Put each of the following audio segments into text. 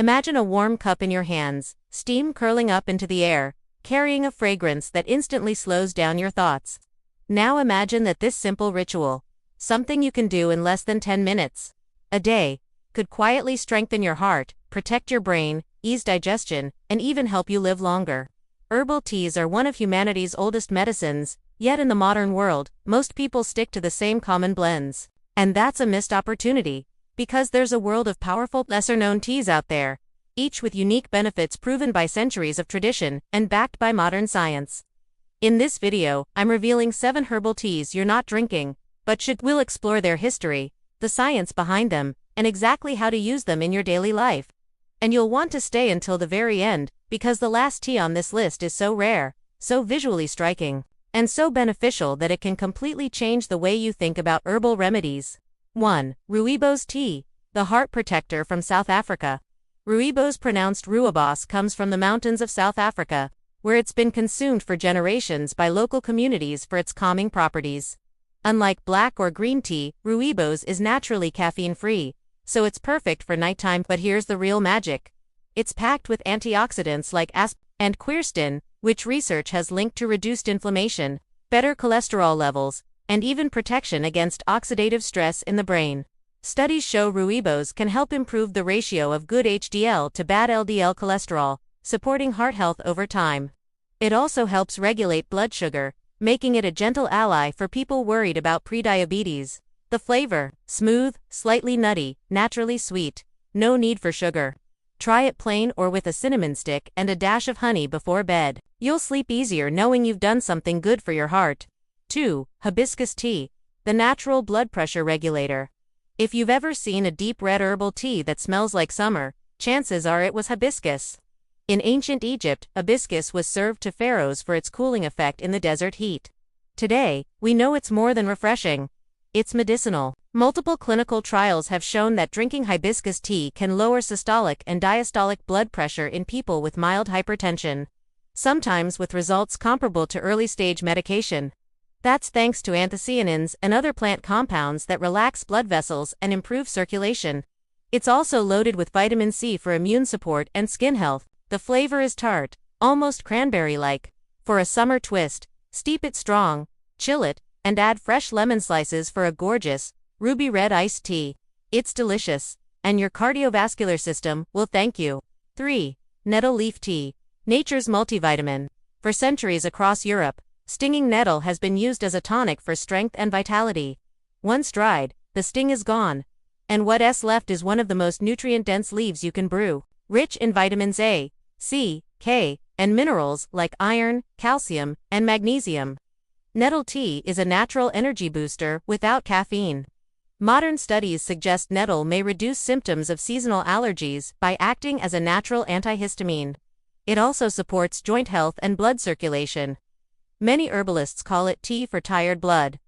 Imagine a warm cup in your hands, steam curling up into the air, carrying a fragrance that instantly slows down your thoughts. Now imagine that this simple ritual, something you can do in less than 10 minutes a day, could quietly strengthen your heart, protect your brain, ease digestion, and even help you live longer. Herbal teas are one of humanity's oldest medicines, yet in the modern world, most people stick to the same common blends. And that's a missed opportunity, because there's a world of powerful, lesser-known teas out there, each with unique benefits proven by centuries of tradition and backed by modern science. In this video, I'm revealing 7 herbal teas you're not drinking, but we'll explore their history, the science behind them, and exactly how to use them in your daily life. And you'll want to stay until the very end, because the last tea on this list is so rare, so visually striking, and so beneficial that it can completely change the way you think about herbal remedies. 1. Rooibos tea, the heart protector from South Africa. Rooibos, pronounced rooibos, comes from the mountains of South Africa, where it's been consumed for generations by local communities for its calming properties. Unlike black or green tea, rooibos is naturally caffeine-free, so it's perfect for nighttime. But here's the real magic. It's packed with antioxidants like aspartame and quercetin, which research has linked to reduced inflammation, better cholesterol levels, and even protection against oxidative stress in the brain. Studies show rooibos can help improve the ratio of good HDL to bad LDL cholesterol, supporting heart health over time. It also helps regulate blood sugar, making it a gentle ally for people worried about prediabetes. The flavor: smooth, slightly nutty, naturally sweet, no need for sugar. Try it plain or with a cinnamon stick and a dash of honey before bed. You'll sleep easier knowing you've done something good for your heart. 2. Hibiscus tea, the natural blood pressure regulator. If you've ever seen a deep red herbal tea that smells like summer, chances are it was hibiscus. In ancient Egypt, hibiscus was served to pharaohs for its cooling effect in the desert heat. Today, we know it's more than refreshing. It's medicinal. Multiple clinical trials have shown that drinking hibiscus tea can lower systolic and diastolic blood pressure in people with mild hypertension, sometimes with results comparable to early-stage medication. That's thanks to anthocyanins and other plant compounds that relax blood vessels and improve circulation. It's also loaded with vitamin C for immune support and skin health. The flavor is tart, almost cranberry-like. For a summer twist, steep it strong, chill it, and add fresh lemon slices for a gorgeous, ruby red iced tea. It's delicious, and your cardiovascular system will thank you. 3. Nettle leaf tea, nature's multivitamin. For centuries across Europe, stinging nettle has been used as a tonic for strength and vitality. Once dried, the sting is gone, and what's left is one of the most nutrient-dense leaves you can brew. Rich in vitamins A, C, K, and minerals like iron, calcium, and magnesium. Nettle tea is a natural energy booster without caffeine. Modern studies suggest nettle may reduce symptoms of seasonal allergies by acting as a natural antihistamine. It also supports joint health and blood circulation. Many herbalists call it tea for tired blood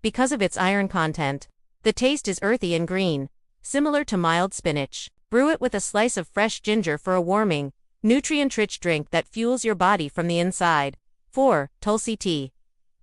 because of its iron content. The taste is earthy and green, similar to mild spinach. Brew it with a slice of fresh ginger for a warming, nutrient-rich drink that fuels your body from the inside. 4. Tulsi tea,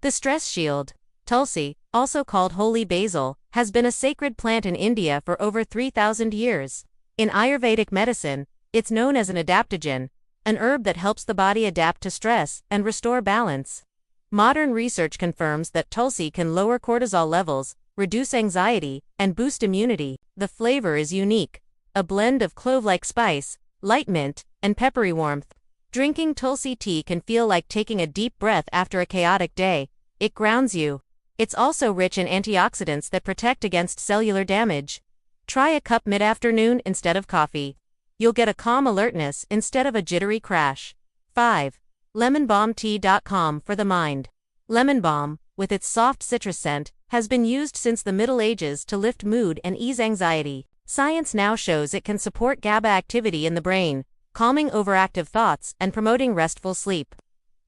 the stress shield. Tulsi, also called holy basil, has been a sacred plant in India for over 3,000 years. In Ayurvedic medicine, it's known as an adaptogen, an herb that helps the body adapt to stress and restore balance. Modern research confirms that Tulsi can lower cortisol levels, reduce anxiety, and boost immunity. The flavor is unique, a blend of clove-like spice, light mint, and peppery warmth. Drinking Tulsi tea can feel like taking a deep breath after a chaotic day. It grounds you. It's also rich in antioxidants that protect against cellular damage. Try a cup mid-afternoon instead of coffee. You'll get a calm alertness instead of a jittery crash. 5. Lemonbalmtea.com for the mind. Lemon balm, with its soft citrus scent, has been used since the Middle Ages to lift mood and ease anxiety. Science now shows it can support GABA activity in the brain, calming overactive thoughts and promoting restful sleep.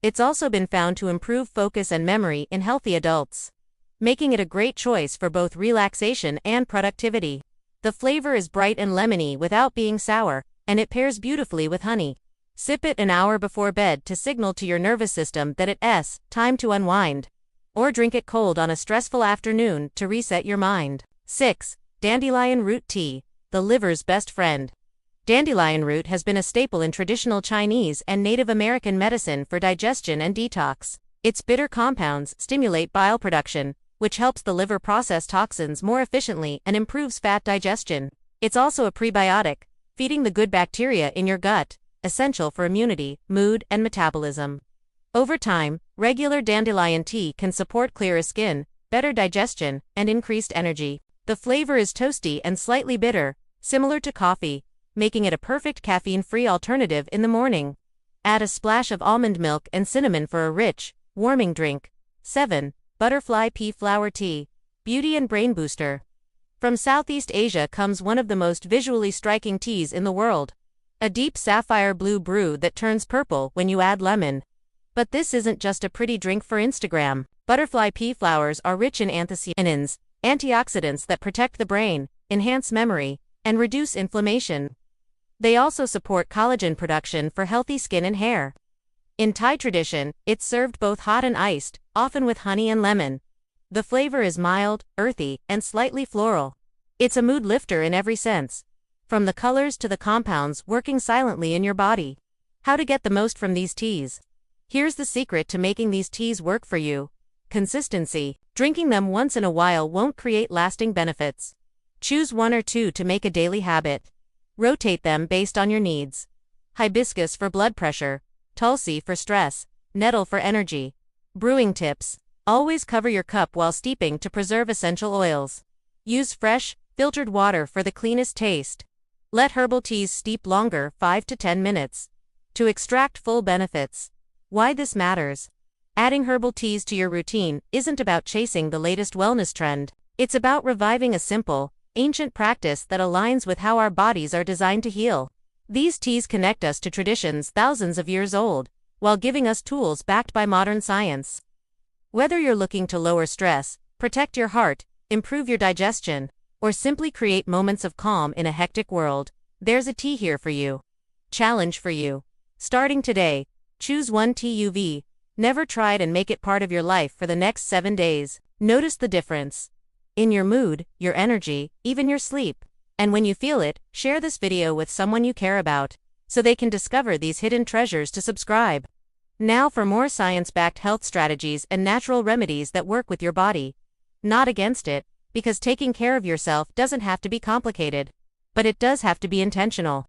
It's also been found to improve focus and memory in healthy adults, making it a great choice for both relaxation and productivity. The flavor is bright and lemony without being sour, and it pairs beautifully with honey. Sip it an hour before bed to signal to your nervous system that it's time to unwind. Or drink it cold on a stressful afternoon to reset your mind. 6. Dandelion root tea, the liver's best friend. Dandelion root has been a staple in traditional Chinese and Native American medicine for digestion and detox. Its bitter compounds stimulate bile production, which helps the liver process toxins more efficiently and improves fat digestion. It's also a prebiotic, feeding the good bacteria in your gut, essential for immunity, mood, and metabolism. Over time, regular dandelion tea can support clearer skin, better digestion, and increased energy. The flavor is toasty and slightly bitter, similar to coffee, making it a perfect caffeine-free alternative in the morning. Add a splash of almond milk and cinnamon for a rich, warming drink. 7. Butterfly pea flower tea. Beauty and brain booster. From Southeast Asia comes one of the most visually striking teas in the world. A deep sapphire blue brew that turns purple when you add lemon. But this isn't just a pretty drink for Instagram. Butterfly pea flowers are rich in anthocyanins, antioxidants that protect the brain, enhance memory, and reduce inflammation. They also support collagen production for healthy skin and hair. In Thai tradition, it's served both hot and iced, often with honey and lemon. The flavor is mild, earthy, and slightly floral. It's a mood lifter in every sense, from the colors to the compounds working silently in your body. How to get the most from these teas? Here's the secret to making these teas work for you. Consistency. Drinking them once in a while won't create lasting benefits. Choose one or two to make a daily habit. Rotate them based on your needs. Hibiscus for blood pressure, tulsi for stress, nettle for energy. Brewing tips. Always cover your cup while steeping to preserve essential oils. Use fresh, filtered water for the cleanest taste. Let herbal teas steep longer, 5 to 10 minutes, to extract full benefits. Why this matters. Adding herbal teas to your routine isn't about chasing the latest wellness trend. It's about reviving a simple, ancient practice that aligns with how our bodies are designed to heal. These teas connect us to traditions thousands of years old, while giving us tools backed by modern science. Whether you're looking to lower stress, protect your heart, improve your digestion, or simply create moments of calm in a hectic world, there's a tea here for you. Challenge for you. Starting today, choose one tea you've never tried and make it part of your life for the next 7 days. Notice the difference in your mood, your energy, even your sleep. And when you feel it, share this video with someone you care about, so they can discover these hidden treasures. To subscribe. Now for more science-backed health strategies and natural remedies that work with your body. Not against it, because taking care of yourself doesn't have to be complicated. But it does have to be intentional.